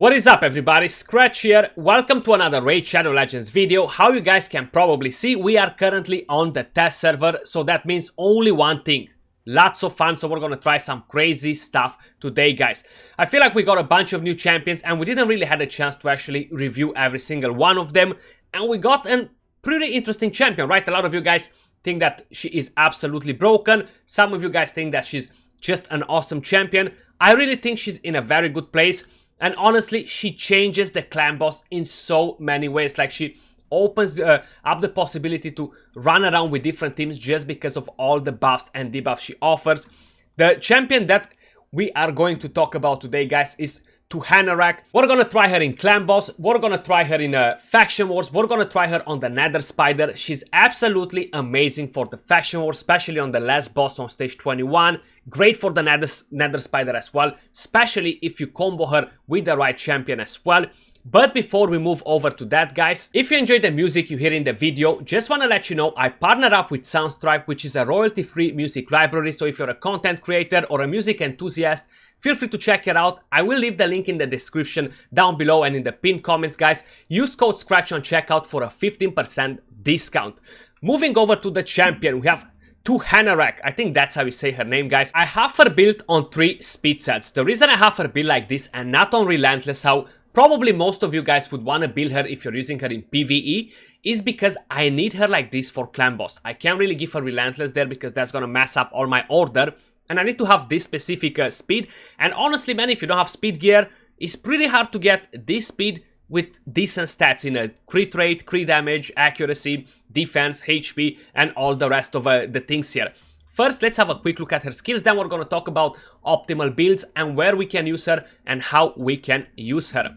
What is up everybody, Scratch here. Welcome to another Raid Shadow Legends video. How you guys can probably see, we are currently on the test server, so that means only one thing. Lots of fun, so we're gonna try some crazy stuff today, guys. I feel like we got a bunch of new champions and we didn't really had a chance to actually review every single one of them. And we got a pretty interesting champion, right? A lot of you guys think that she is absolutely broken. Some of you guys think that she's just an awesome champion. I really think she's in a very good place. And honestly, she changes the clan boss in so many ways. Like, she opens up the possibility to run around with different teams just because of all the buffs and debuffs she offers. The champion that we are going to talk about today, guys, is Tuhanarak. We're gonna try her in clan boss, we're gonna try her in faction wars, we're gonna try her on the Nether spider. She's absolutely amazing for the faction wars, especially on the last boss on stage 21. Great for the Nether spider as well, especially if you combo her with the right champion as well. But before we move over to that, guys, if you enjoyed the music you hear in the video, just want to let you know I partner up with Soundstripe, which is a royalty-free music library. So if you're a content creator or a music enthusiast, feel free to check it out. I will leave the link in the description down below and in the pinned comments, guys. Use code SCRATCH on checkout for a 15% discount. Moving over to the champion, we have Tuhanarak. I think that's how you say her name, guys. I have her built on 3 speed sets. The reason I have her built like this and not on Relentless, how probably most of you guys would want to build her if you're using her in PvE, is because I need her like this for clan boss. I can't really give her Relentless there because that's gonna mess up all my order, and I need to have this specific speed. And honestly, man, if you don't have speed gear, it's pretty hard to get this speed with decent stats in a crit rate, crit damage, accuracy, defense, HP, and all the rest of the things here. First, let's have a quick look at her skills, then we're gonna talk about optimal builds and where we can use her and how we can use her.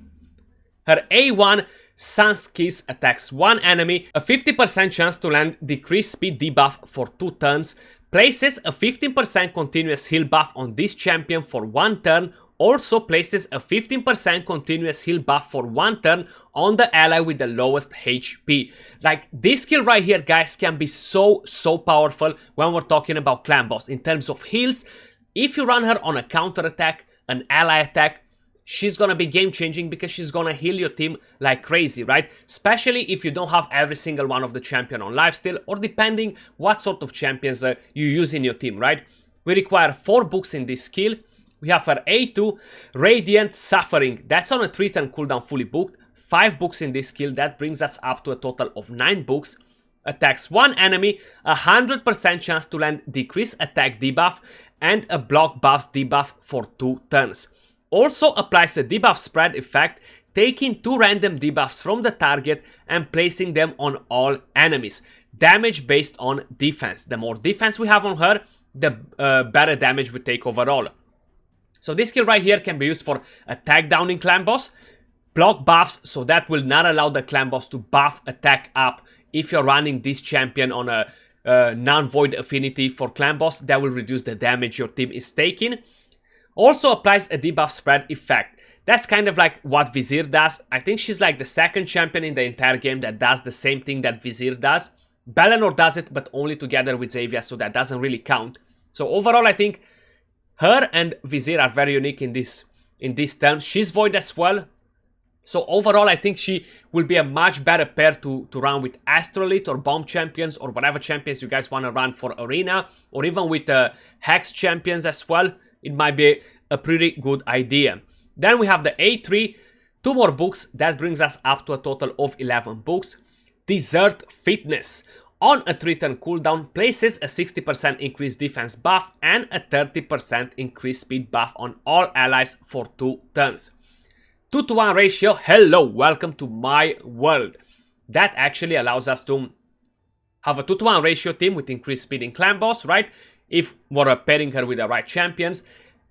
Her A1, Sun's Kiss, attacks one enemy, a 50% chance to land decreased speed debuff for 2 turns, places a 15% continuous heal buff on this champion for 1 turn, also places a 15% continuous heal buff for 1 turn on the ally with the lowest HP. Like, this skill right here, guys, can be so powerful when we're talking about clan boss. In terms of heals, if you run her on a counter attack, an ally attack, she's gonna be game changing because she's gonna heal your team like crazy, right? Especially if you don't have every single one of the champion on lifesteal, or depending what sort of champions you use in your team, right? We require 4 books in this skill. We have her A2, Radiant Suffering. That's on a 3-turn cooldown, fully booked. 5 books in this skill. That brings us up to a total of 9 books. Attacks one enemy, 100% chance to land decreased attack debuff and a block buffs debuff for 2 turns. Also applies a debuff spread effect, taking 2 random debuffs from the target and placing them on all enemies. Damage based on defense. The more defense we have on her, the better damage we take overall. So this skill right here can be used for attack down in clan boss, block buffs, so that will not allow the clan boss to buff attack up. If you're running this champion on a non-void affinity for clan boss, that will reduce the damage your team is taking. Also applies a debuff spread effect. That's kind of like what Vizier does. I think she's like the second champion in the entire game that does the same thing that Vizier does. Bellanor does it, but only together with Xayah, so that doesn't really count. So overall, I think her and Vizier are very unique in these terms. She's void as well. So overall, I think she will be a much better pair to run with Astrolith or Bomb champions or whatever champions you guys want to run for Arena, or even with Hex champions as well. It might be a pretty good idea. Then we have the A3, 2 more books. That brings us up to a total of 11 books. Desert Fitness. On a 3-turn cooldown, places a 60% increased defense buff and a 30% increased speed buff on all allies for 2 turns. 2-to-1 ratio. Hello, welcome to my world. That actually allows us to have a 2-to-1 ratio team with increased speed in clan boss, right? If we're pairing her with the right champions.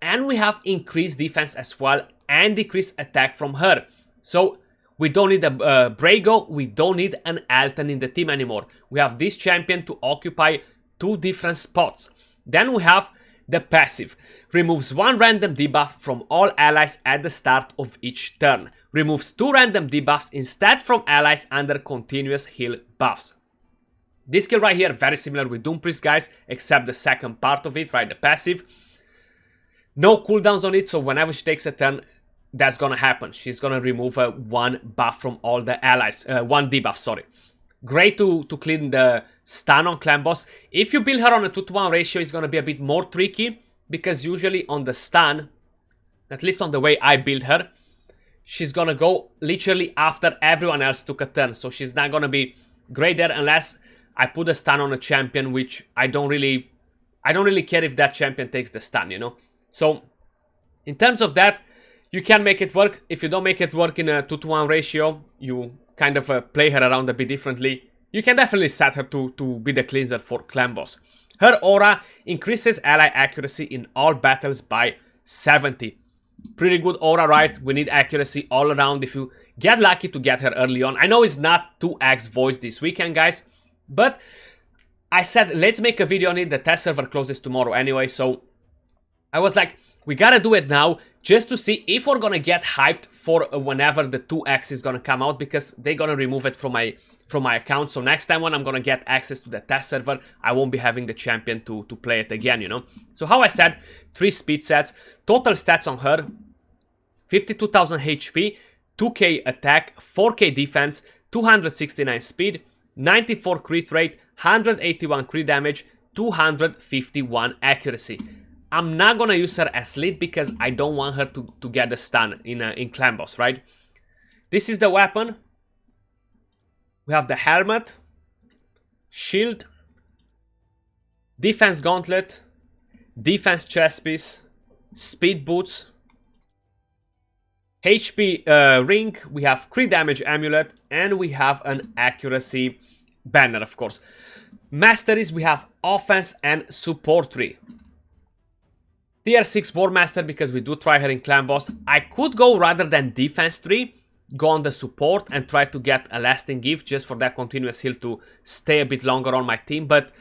And we have increased defense as well and decreased attack from her. So we don't need a Brago, we don't need an Altan in the team anymore. We have this champion to occupy 2 different spots. Then we have the passive. Removes 1 random debuff from all allies at the start of each turn. Removes 2 random debuffs instead from allies under continuous heal buffs. This skill right here, very similar with Doom Priest, guys, except the second part of it, right, the passive. No cooldowns on it, so whenever she takes a turn, that's gonna happen. She's gonna remove one buff from all the allies, one debuff, sorry. Great to clean the stun on clan boss. If you build her on a 2-to-1 ratio, it's gonna be a bit more tricky, because usually on the stun, at least on the way I build her, she's gonna go literally after everyone else took a turn. So she's not gonna be great there unless I put a stun on a champion, which I don't really care if that champion takes the stun, you know. So in terms of that, you can make it work. If you don't make it work in a 2-to-1 ratio, you kind of play her around a bit differently. You can definitely set her to be the cleanser for clan boss. Her aura increases ally accuracy in all battles by 70. Pretty good aura, right? We need accuracy all around if you get lucky to get her early on. I know it's not 2x voice this weekend, guys, but I said let's make a video on it. The test server closes tomorrow anyway, so I was like, we gotta do it now just to see if we're gonna get hyped for whenever the 2x is gonna come out, because they're gonna remove it from my account. So next time when I'm gonna get access to the test server, I won't be having the champion to play it again, you know. So how I said, 3 speed sets, total stats on her, 52,000 HP, 2k attack, 4k defense, 269 speed, 94 crit rate, 181 crit damage, 251 accuracy. I'm not gonna use her as lead because I don't want her to get the stun in clan boss, right? This is the weapon. We have the helmet, shield, defense gauntlet, defense chest piece, speed boots, HP ring, we have crit damage amulet, and we have an accuracy banner, of course. Masteries, we have offense and support tree. Tier 6 War Master, because we do try her in clan boss. I could go rather than defense tree, go on the support and try to get a lasting gift just for that continuous heal to stay a bit longer on my team. But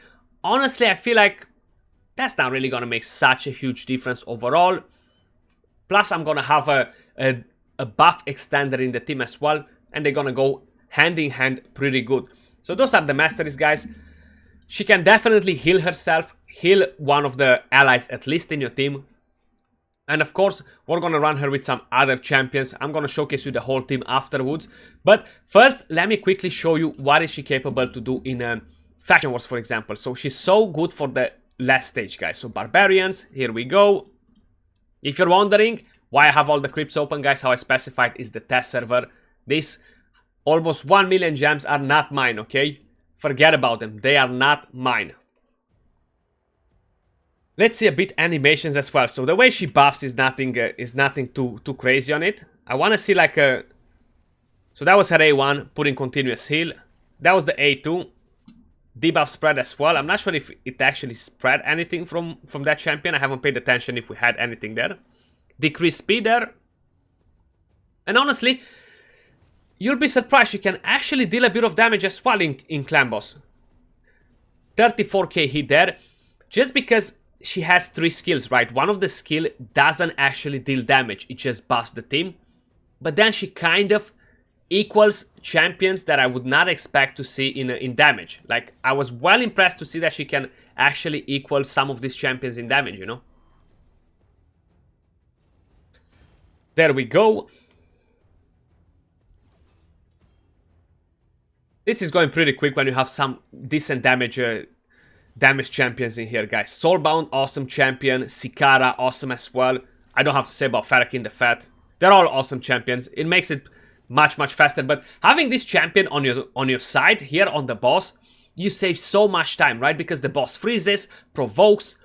honestly, I feel like that's not really gonna make such a huge difference overall. Plus, I'm gonna have a buff extender in the team as well, and they're gonna go hand in hand pretty good. So those are the masteries, guys. She can definitely heal herself, heal one of the allies at least in your team. And of course, we're gonna run her with some other champions. I'm gonna showcase you the whole team afterwards. But first, let me quickly show you what is she capable to do in Faction Wars, for example. So she's so good for the last stage, guys. So Barbarians, here we go. If you're wondering why I have all the clips open, guys, how I specified is the test server. These almost 1 million gems are not mine, okay? Forget about them, they are not mine. Let's see a bit animations as well. So the way she buffs is nothing too crazy on it. I want to see like a... So that was her A1, putting continuous heal. That was the A2. Debuff spread as well. I'm not sure if it actually spread anything from that champion. I haven't paid attention if we had anything there. Decrease speed there. And honestly, you'll be surprised. She can actually deal a bit of damage as well in clan boss. 34k hit there. Just because she has 3 skills, right? One of the skill doesn't actually deal damage. It just buffs the team. But then she kind of equals champions that I would not expect to see in damage. Like, I was well impressed to see that she can actually equal some of these champions in damage, you know? There we go. This is going pretty quick when you have some decent damage champions in here, guys. Soulbound, awesome champion. Sikara, awesome as well. I don't have to say about Farakin the Fat. They're all awesome champions. It makes it much faster. But having this champion on your side here on the boss, you save so much time, right? Because the boss freezes, provokes,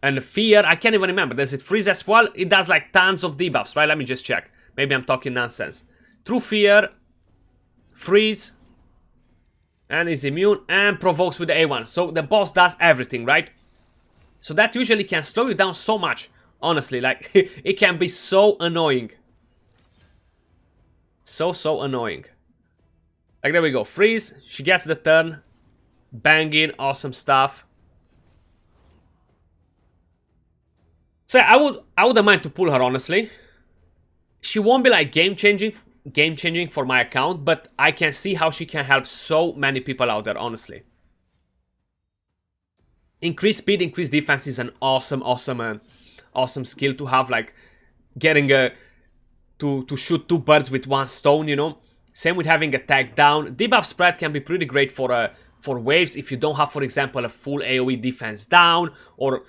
and fear. I can't even remember. Does it freeze as well? It does like tons of debuffs, right? Let me just check. Maybe I'm talking nonsense. True fear, freeze, and is immune, and provokes with the A1. So the boss does everything, right? So that usually can slow you down so much. Honestly, like, it can be so annoying. So annoying. Like, there we go. Freeze. She gets the turn. Banging. Awesome stuff. So I wouldn't mind to pull her, honestly. She won't be like game changing for my account, but I can see how she can help so many people out there, honestly. Increased speed, increased defense is an awesome skill to have, like getting to shoot two birds with one stone, you know. Same with having attack down. Debuff spread can be pretty great for waves if you don't have, for example, a full AoE defense down, or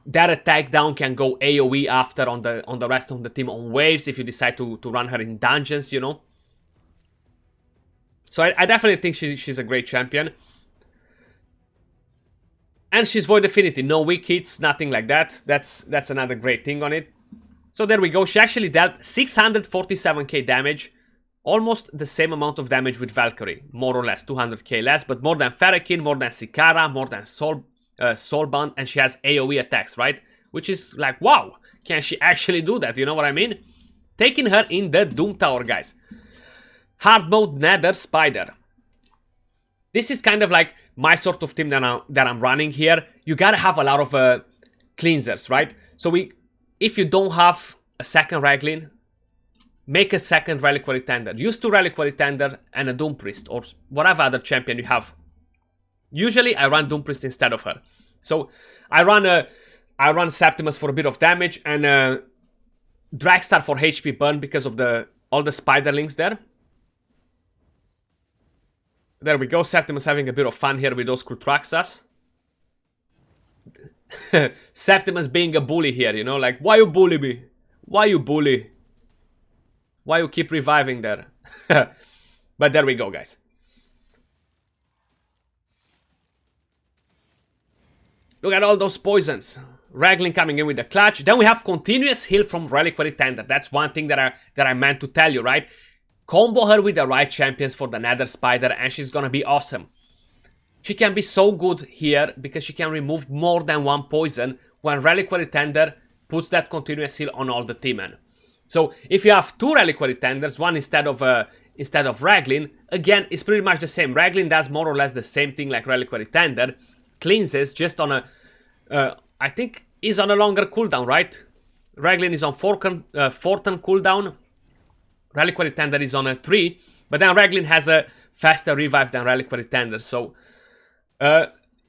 that attack down can go AoE after on the rest of the team on waves if you decide to run her in dungeons, you know. So I definitely think she's a great champion. And she's Void Affinity, no weak hits, nothing like that. That's another great thing on it. So there we go, she actually dealt 647k damage. Almost the same amount of damage with Valkyrie, more or less, 200k less, but more than Ferrokin, more than Sikara, more than Soulbound, and she has AoE attacks, right? Which is like, wow, can she actually do that, you know what I mean? Taking her in the Doom Tower, guys. Hard mode Nether Spider. This is kind of like my sort of team that I'm running here. You gotta have a lot of cleansers, right? So if you don't have a second Raglan, make a second Reliquary Tender. Use two Reliquary Tender and a Doom Priest, or whatever other champion you have. Usually I run Doom Priest instead of her. So I run Septimus for a bit of damage, and Dragstar for HP burn because of all the spiderlings there. There we go, Septimus having a bit of fun here with those Krutraxas. Septimus being a bully here, you know, like, why you bully me? Why you bully? Why you keep reviving there? But there we go, guys. Look at all those poisons. Raglan coming in with the clutch. Then we have continuous heal from Reliquary Tender. That's one thing that I meant to tell you, right? Combo her with the right champions for the Nether Spider and she's gonna be awesome. She can be so good here because she can remove more than one poison when Reliquary Tender puts that continuous heal on all the teammen. So if you have two Reliquary Tenders, one instead of Raglan, again, it's pretty much the same. Raglan does more or less the same thing like Reliquary Tender. Cleanses just on I think is on a longer cooldown, right? Raglan is on 4 turn cooldown. Reliquary Tender is on a 3, but then Raglan has a faster revive than Reliquary Tender, so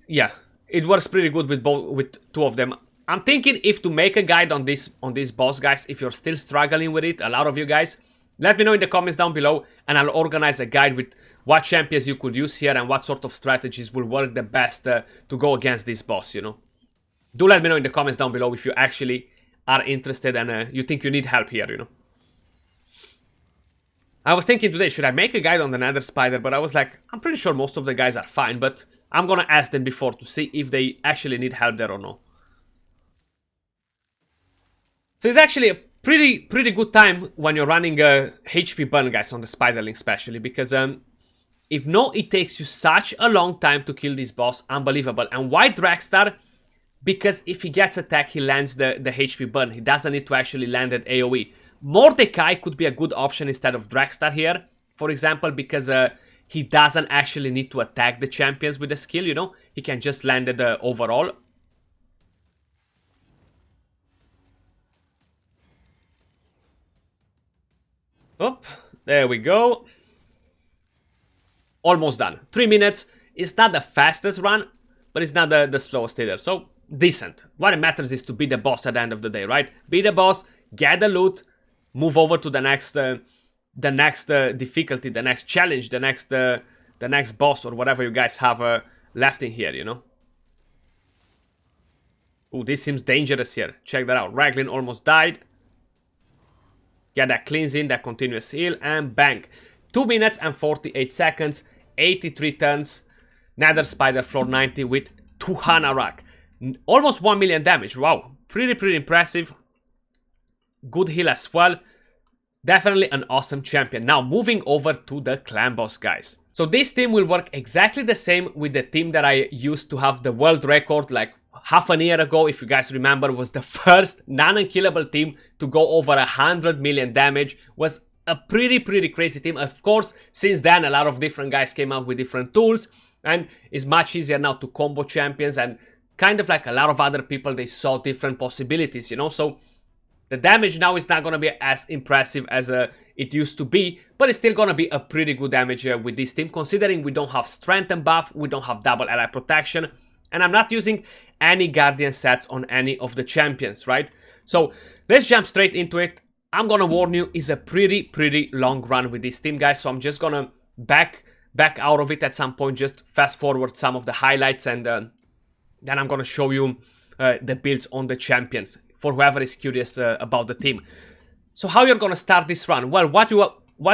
yeah, it works pretty good with two of them. I'm thinking if to make a guide on this boss, guys, if you're still struggling with it, a lot of you guys, let me know in the comments down below, and I'll organize a guide with what champions you could use here and what sort of strategies will work the best to go against this boss, you know. Do let me know in the comments down below if you actually are interested and you think you need help here, you know. I was thinking today, should I make a guide on the Nether Spider, but I was like, I'm pretty sure most of the guys are fine, but I'm gonna ask them before to see if they actually need help there or no. So it's actually a pretty good time when you're running a HP burn, guys, on the Spiderling especially, because if no, it takes you such a long time to kill this boss, unbelievable. And why Dragstar? Because if he gets attacked, he lands the HP burn. He doesn't need to actually land at AoE. Mordecai could be a good option instead of Dragstar here, for example, because he doesn't actually need to attack the champions with a skill, you know? He can just land it overall. Oh, there we go. Almost done. 3 minutes. It's not the fastest run, but it's not the slowest either. So, decent. What matters is to be the boss at the end of the day, right? Be the boss, get the loot, move over to the next difficulty, the next challenge, the next boss, or whatever you guys have left in here, you know. Ooh, this seems dangerous here. Check that out. Raglan almost died. Get that cleansing, that continuous heal, and bang. 2 minutes and 48 seconds, 83 turns. Nether Spider floor 90 with Tuhanarak. Almost 1 million damage. Wow, pretty impressive. Good heal as well. Definitely an awesome champion. Now, moving over to the clan boss, guys. So this team will work exactly the same with the team that I used to have the world record like half a year ago, if you guys remember, was the first non-unkillable team to go over 100 million damage. Was a pretty crazy team. Of course, since then, a lot of different guys came out with different tools, and it's much easier now to combo champions, and kind of like a lot of other people, they saw different possibilities, you know, so the damage now is not going to be as impressive as it used to be, but it's still going to be a pretty good damage with this team, considering we don't have strength and buff, we don't have double ally protection, and I'm not using any guardian sets on any of the champions, right? So let's jump straight into it. I'm gonna warn you, it's a pretty long run with this team, guys. So I'm just gonna back out of it at some point, just fast forward some of the highlights, and then I'm gonna show you the builds on the champions for whoever is curious about the team. So how you're gonna start this run? Well, what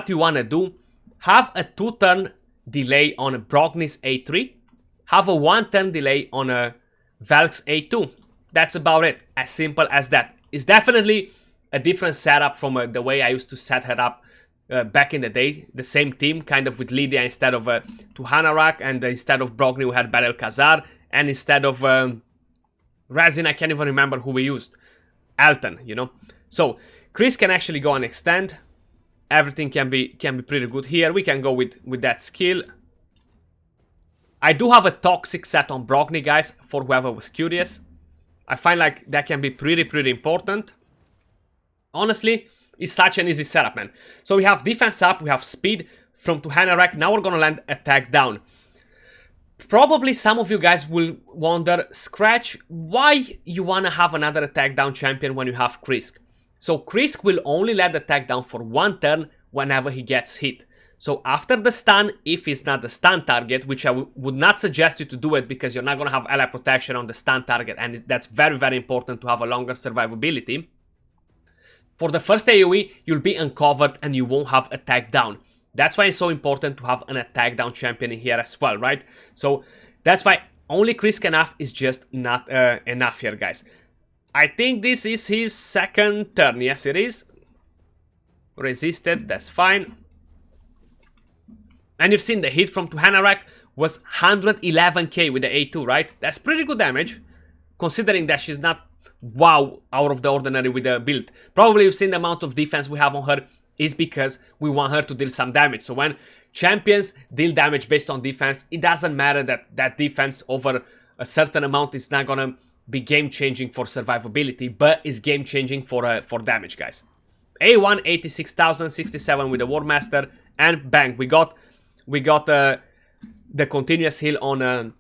you wanna do, have a 2-turn delay on Brogni's A3, have a 1-turn delay on Valk's A2. That's about it, as simple as that. It's definitely a different setup from the way I used to set her up back in the day. The same team, kind of with Lydia instead of Tuhanarak, and instead of Brogni we had Barel Khazar, and instead of Razin, I can't even remember who we used. Elton, you know. So Chris can actually go and extend. Everything can be pretty good here. We can go with that skill. I do have a toxic set on Brogni, guys, for whoever was curious. I find like that can be pretty important. Honestly, it's such an easy setup, man. So we have defense up, we have speed from Tuhanarak. Now we're gonna land attack down. Probably some of you guys will wonder, Scratch, why you wanna have another attack down champion when you have Krisk? So Krisk will only let attack down for 1 turn whenever he gets hit. So after the stun, if he's not the stun target, which I would not suggest you to do it because you're not gonna have ally protection on the stun target, and that's very important to have a longer survivability. For the first AoE, you'll be uncovered and you won't have attack down. That's why it's so important to have an attack down champion in here as well, right? So that's why only Krisk enough is just not enough here, guys. I think this is his 2nd turn. Yes, it is. Resisted, that's fine. And you've seen the hit from Tuhanarak was 111k with the A2, right? That's pretty good damage, considering that she's not wow out of the ordinary with the build. Probably you've seen the amount of defense we have on her is because we want her to deal some damage. So when champions deal damage based on defense, it doesn't matter that that defense over a certain amount is not gonna be game changing for survivability, but is game changing for damage, guys. A1 86,000, 67 with the War Master, and bang, we got the continuous heal on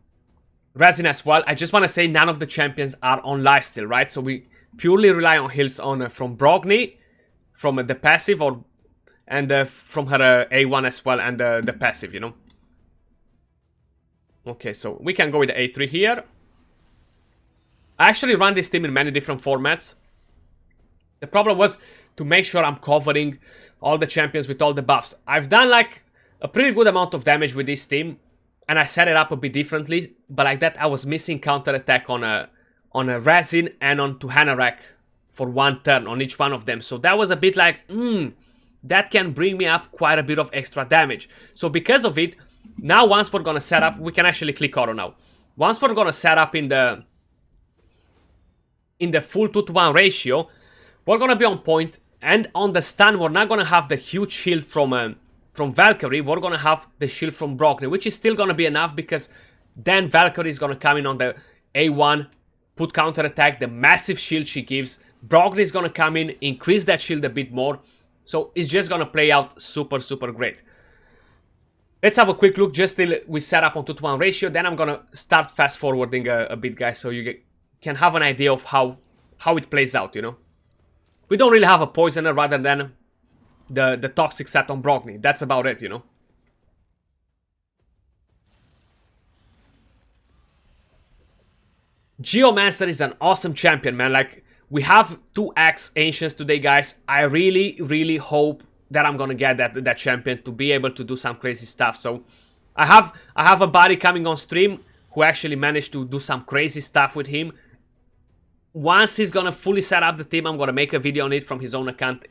Razin as well. I just want to say none of the champions are on life still, right? So we purely rely on heals on from Brogni, from the passive, and from her A1 as well, and the passive, you know. Okay, so we can go with the A3 here. I actually run this team in many different formats. The problem was to make sure I'm covering all the champions with all the buffs. I've done like a pretty good amount of damage with this team, and I set it up a bit differently, but like that I was missing counter attack on a Razin and on Tuhanarak for 1 turn on each one of them. So that was a bit like, that can bring me up quite a bit of extra damage. So because of it, now once we're gonna set up, we can actually click auto now. Once we're gonna set up in the full 2-to-1 ratio, we're gonna be on point, and on the stun we're not gonna have the huge shield from Valkyrie. We're gonna have the shield from Brogni, which is still gonna be enough, because then Valkyrie is gonna come in on the A1, put counter attack, the massive shield she gives. Brogni is gonna come in, increase that shield a bit more. So it's just gonna play out super great. Let's have a quick look just till we set up on 2-to-1 ratio. Then I'm gonna start fast forwarding a bit, guys, so you can have an idea of how it plays out, you know. We don't really have a poisoner rather than the toxic set on Brogni. That's about it, you know. Geomancer is an awesome champion, man. Like, we have 2x Ancients today, guys. I really hope that I'm gonna get that champion to be able to do some crazy stuff. So I have a buddy coming on stream who actually managed to do some crazy stuff with him. Once he's gonna fully set up the team, I'm gonna make a video on it from his own account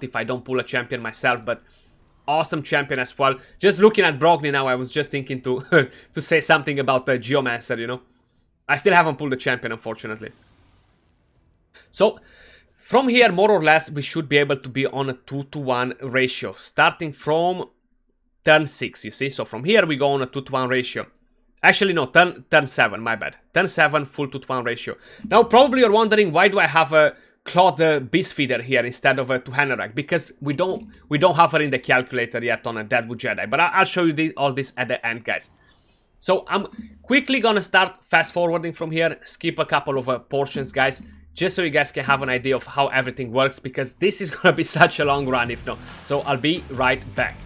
if I don't pull a champion myself. But awesome champion as well. Just looking at Brogni now, I was just thinking to to say something about the Geomancer, you know. I still haven't pulled the champion, unfortunately. So from here, more or less, we should be able to be on a 2-to-1 ratio, starting from turn 6, you see. So from here, we go on a 2-to-1 ratio. Actually, no, turn 7, my bad. Turn 7, full 2-to-1 ratio. Now, probably you're wondering, why do I have a Claude Beast Feeder here instead of a Tuhanarak? Because we don't have her in the calculator yet on a Deadwood Jedi. But I'll show you all this at the end, guys. So I'm quickly gonna start fast forwarding from here, skip a couple of portions, guys. just so you guys can have an idea of how everything works, because this is gonna be such a long run if not. So I'll be right back.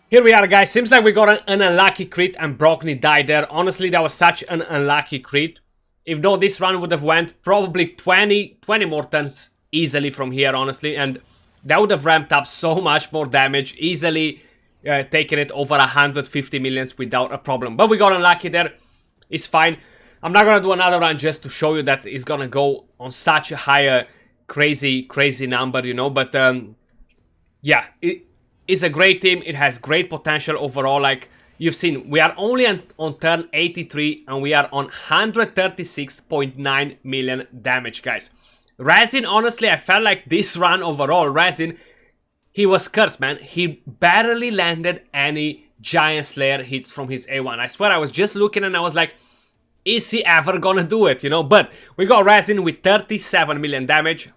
Here we are, guys. Seems like we got an unlucky crit and Brockney died there. Honestly, that was such an unlucky crit. If not, this run would have went probably 20 more turns easily from here, honestly. And that would have ramped up so much more damage, easily taking it over 150 millions without a problem. But we got unlucky there. It's fine. I'm not gonna do another run just to show you that it's gonna go on such a higher, crazy number, you know. But yeah, it's a great team. It has great potential overall. Like you've seen, we are only on turn 83 and we are on 136.9 million damage, guys. Resin, honestly, I felt like this run overall, Resin, he was cursed, man. He barely landed any Giant Slayer hits from his A1. I swear, I was just looking and I was like, is he ever gonna do it, you know? But we got Resin with 37 million damage,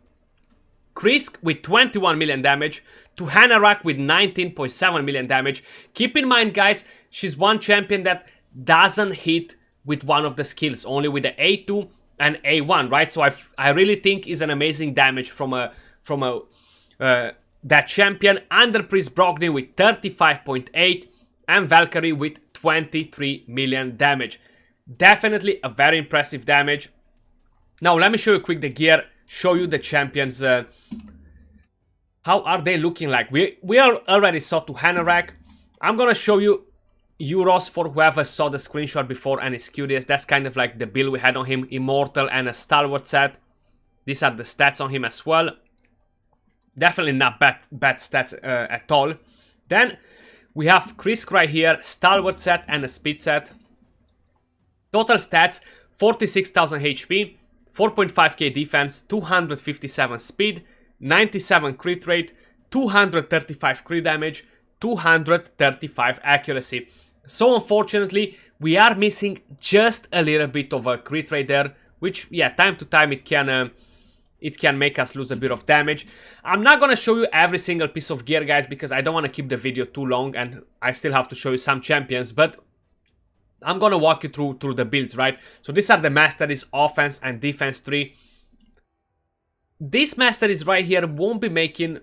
Krisk with 21 million damage, Tuhanarak with 19.7 million damage. Keep in mind, guys, she's one champion that doesn't hit with one of the skills, only with the A2 and A1, right? So I really think is an amazing damage from that champion. Underpriest Brockney with 35.8 and Valkyrie with 23 million damage. Definitely a very impressive damage. Now let me show you quick the gear, show you the champions. How are they looking like? We already saw Tuhanarak. I'm gonna show you Euros for whoever saw the screenshot before and is curious. That's kind of like the build we had on him. Immortal and a Stalwart set. These are the stats on him as well. Definitely not bad stats at all. Then we have Krisk right here. Stalwart set and a Speed set. Total stats, 46,000 HP, 4.5k defense, 257 speed, 97 crit rate, 235 crit damage, 235 accuracy. So unfortunately, we are missing just a little bit of a crit rate there, which, yeah, time to time it can make us lose a bit of damage. I'm not gonna show you every single piece of gear, guys, because I don't want to keep the video too long and I still have to show you some champions, but I'm gonna walk you through the builds, right? So these are the masteries, offense and defense 3. This masteries right here won't be making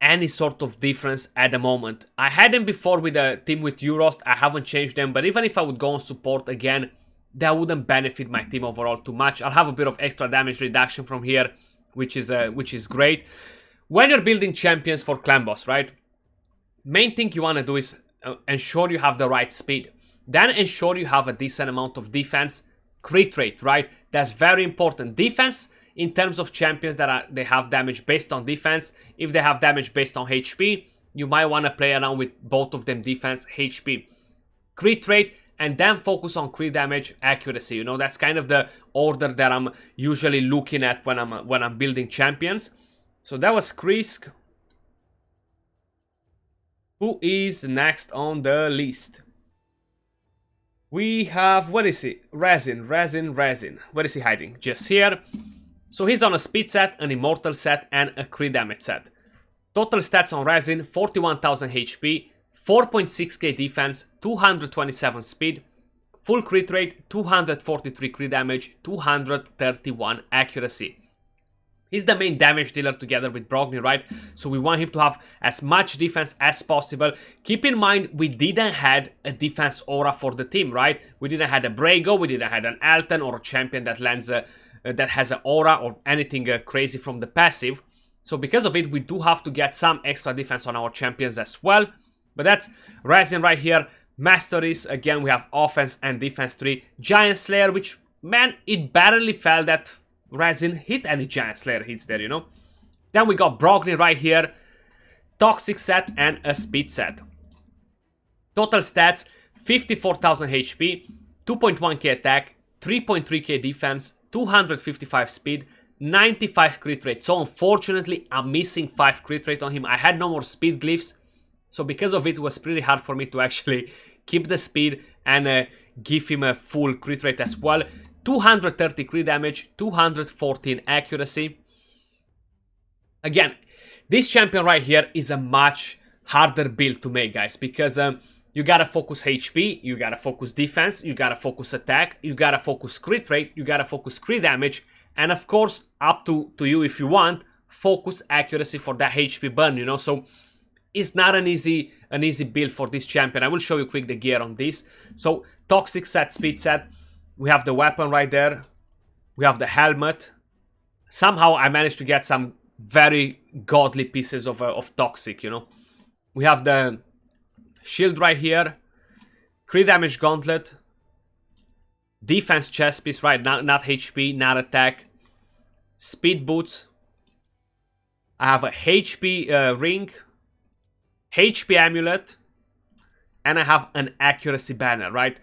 any sort of difference at the moment. I had them before with a team with Euros. I haven't changed them, but even if I would go on support again, that wouldn't benefit my team overall too much. I'll have a bit of extra damage reduction from here, which is great. When you're building champions for clan boss, right? Main thing you want to do is ensure you have the right speed. Then ensure you have a decent amount of defense, crit rate, right? That's very important. Defense in terms of champions that they have damage based on defense. If they have damage based on HP, you might want to play around with both of them, defense, HP, crit rate, and then focus on crit damage, accuracy. You know, that's kind of the order that I'm usually looking at when I'm building champions. So that was Krisk. Who is next on the list? We have, what is he? Resin. Where is he hiding? Just here. So he's on a speed set, an immortal set, and a crit damage set. Total stats on Resin, 41,000 HP, 4.6k defense, 227 speed, full crit rate, 243 crit damage, 231 accuracy. He's the main damage dealer together with Brockney, right? So we want him to have as much defense as possible. Keep in mind, we didn't have a defense aura for the team, right? We didn't have a Brago, we didn't have an Alten or a champion that lands that has an aura or anything crazy from the passive. So because of it, we do have to get some extra defense on our champions as well. But that's Resin right here. Masteries, again, we have offense and defense 3. Giant Slayer, which, man, it barely felt that Resin hit any Giant Slayer hits there, you know. Then we got Brockney right here. Toxic set and a speed set. Total stats, 54,000 HP, 2.1k attack, 3.3k defense, 255 speed, 95 crit rate. So unfortunately, I'm missing 5 crit rate on him. I had no more speed glyphs. So because of it, it was pretty hard for me to actually keep the speed and give him a full crit rate as well. 230 crit damage, 214 accuracy. Again, this champion right here is a much harder build to make, guys, because you gotta focus HP, you gotta focus defense, you gotta focus attack, you gotta focus crit rate, you gotta focus crit damage, and of course, up to you if you want, focus accuracy for that HP burn, you know. So is not an easy build for this champion. I will show you quick the gear on this. So toxic set, speed set. We have the weapon right there. We have the helmet. Somehow I managed to get some very godly pieces of toxic, you know. We have the shield right here. Crit damage gauntlet. Defense chest piece, right? Not HP, not attack. Speed boots. I have a HP ring. HP amulet. And I have an accuracy banner, right?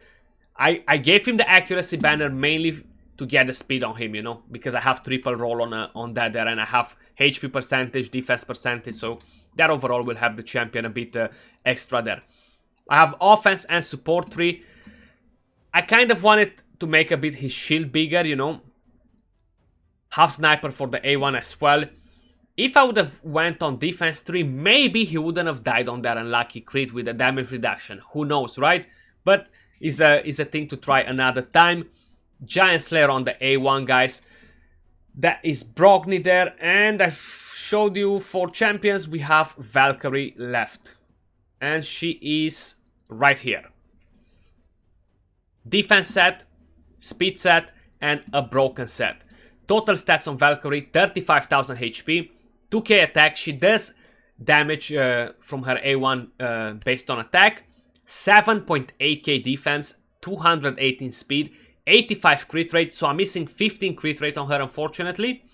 I gave him the accuracy banner mainly to get the speed on him, you know, because I have triple roll on that there, and I have HP percentage, defense percentage, so that overall will help the champion a bit extra there. I have offense and support tree. I kind of wanted to make a bit his shield bigger, you know. Half sniper for the A1 as well. If I would have went on defense 3, maybe he wouldn't have died on that unlucky crit with the damage reduction. Who knows, right? But is a thing to try another time. Giant Slayer on the A1, guys. That is Brogni there. And I showed you for champions, we have Valkyrie left. And she is right here. Defense set, speed set, and a broken set. Total stats on Valkyrie, 35,000 HP, 2k attack. She does damage from her A1 based on attack. 7.8k defense, 218 speed, 85 crit rate, so I'm missing 15 crit rate on her, unfortunately.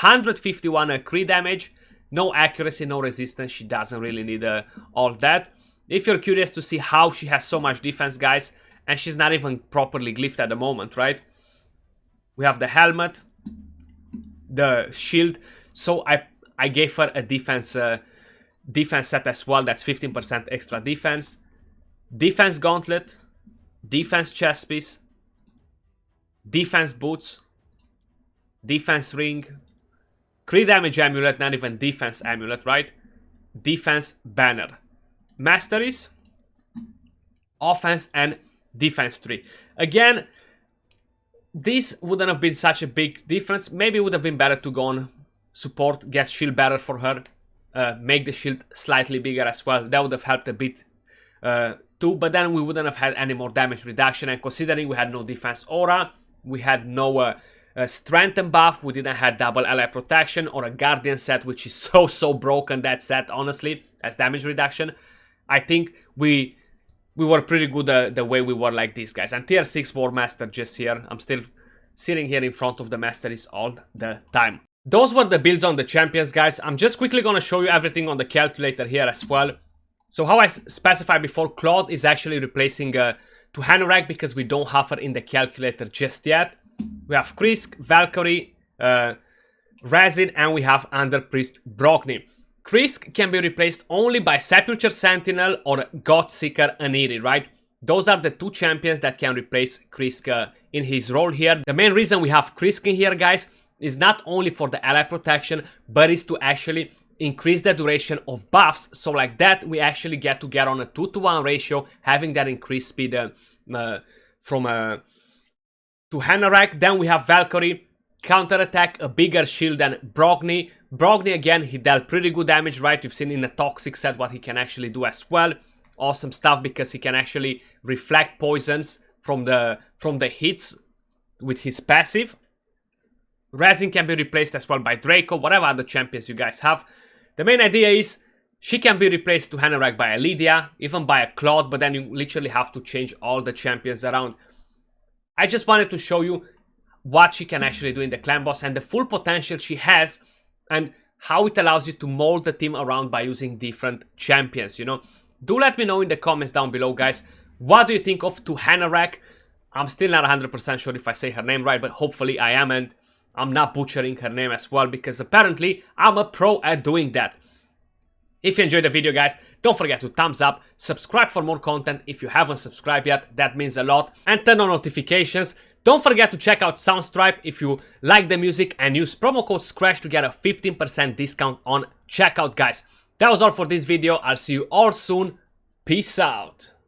151 crit damage, no accuracy, no resistance. She doesn't really need all that. If you're curious to see how she has so much defense, guys, and she's not even properly glyphed at the moment, right? We have the helmet, the shield, so I gave her a defense set as well. That's 15% extra defense. Defense gauntlet, defense chest piece, defense boots, defense ring, crit damage amulet, not even defense amulet, right? Defense banner. Masteries, offense and defense tree. Again, this wouldn't have been such a big difference. Maybe it would have been better to go on support, get shield better for her, make the shield slightly bigger as well. That would have helped a bit too, but then we wouldn't have had any more damage reduction, and considering we had no defense aura, we had no strength buff, we didn't have double ally protection or a guardian set, which is so broken, that set, honestly, as damage reduction. I think we were pretty good the way we were like this, guys. And tier 6 War Master just here. I'm still sitting here in front of the Masteries all the time. Those were the builds on the champions, guys. I'm just quickly gonna show you everything on the calculator here as well. So how I specified before, Claude is actually replacing Tuhanarak because we don't have her in the calculator just yet. We have Krisk, Valkyrie, Razin, and we have Under Priest Brogni. Krisk can be replaced only by Sepulture Sentinel or God Seeker Aniri, right? Those are the two champions that can replace Krisk in his role here. The main reason we have Krisk in here, guys, is not only for the ally protection, but is to actually increase the duration of buffs. So like that, we actually get on a 2-to-1 ratio, having that increased speed from Tuhanarak. Then we have Valkyrie, counter-attack, a bigger shield than Brogni. Brogni, again, he dealt pretty good damage, right? You've seen in the Toxic set what he can actually do as well. Awesome stuff, because he can actually reflect poisons from the hits with his passive. Razin can be replaced as well by Draco, whatever other champions you guys have. The main idea is she can be replaced to Tuhanarak by a Lydia, even by a Claude, but then you literally have to change all the champions around. I just wanted to show you what she can actually do in the clan boss and the full potential she has, and how it allows you to mold the team around by using different champions, you know. Do let me know in the comments down below, guys. What do you think of Tuhanarak? I'm still not 100% sure if I say her name right, but hopefully I am, and I'm not butchering her name as well, because apparently I'm a pro at doing that. If you enjoyed the video, guys, don't forget to thumbs up, subscribe for more content if you haven't subscribed yet, that means a lot, and turn on notifications. Don't forget to check out Soundstripe if you like the music, and use promo code SCRATCH to get a 15% discount on checkout, guys. That was all for this video. I'll see you all soon. Peace out.